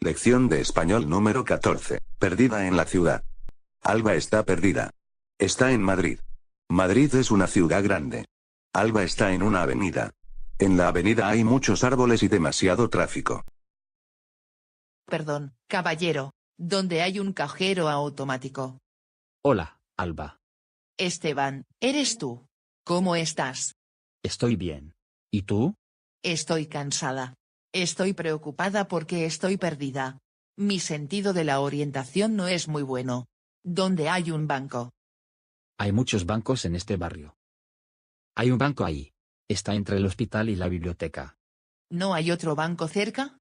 Lección de español número 14. Perdida en la ciudad. Alba está perdida. Está en Madrid. Madrid es una ciudad grande. Alba está en una avenida. En la avenida hay muchos árboles y demasiado tráfico. Perdón, caballero. ¿Dónde hay un cajero automático? Hola, Alba. Esteban, ¿eres tú? ¿Cómo estás? Estoy bien. ¿Y tú? Estoy cansada. Estoy preocupada porque estoy perdida. Mi sentido de la orientación no es muy bueno. ¿Dónde hay un banco? Hay muchos bancos en este barrio. Hay un banco ahí. Está entre el hospital y la biblioteca. ¿No hay otro banco cerca?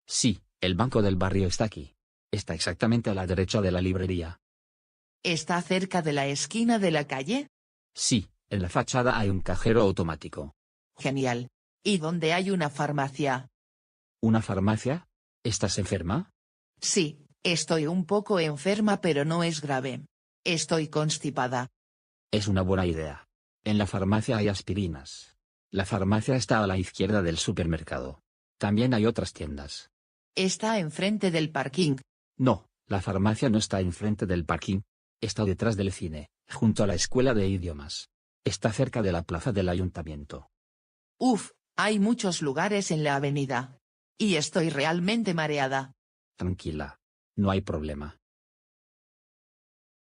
Sí, el banco del barrio está aquí. Está exactamente a la derecha de la librería. ¿Está cerca de la esquina de la calle? Sí, en la fachada hay un cajero automático. Genial. ¿Y dónde hay una farmacia? ¿Una farmacia? ¿Estás enferma? Sí, estoy un poco enferma pero no es grave. Estoy constipada. Es una buena idea. En la farmacia hay aspirinas. La farmacia está a la izquierda del supermercado. También hay otras tiendas. ¿Está enfrente del parking? No, la farmacia no está enfrente del parking. Está detrás del cine, junto a la escuela de idiomas. Está cerca de la plaza del ayuntamiento. Uf, hay muchos lugares en la avenida. Y estoy realmente mareada. Tranquila. No hay problema.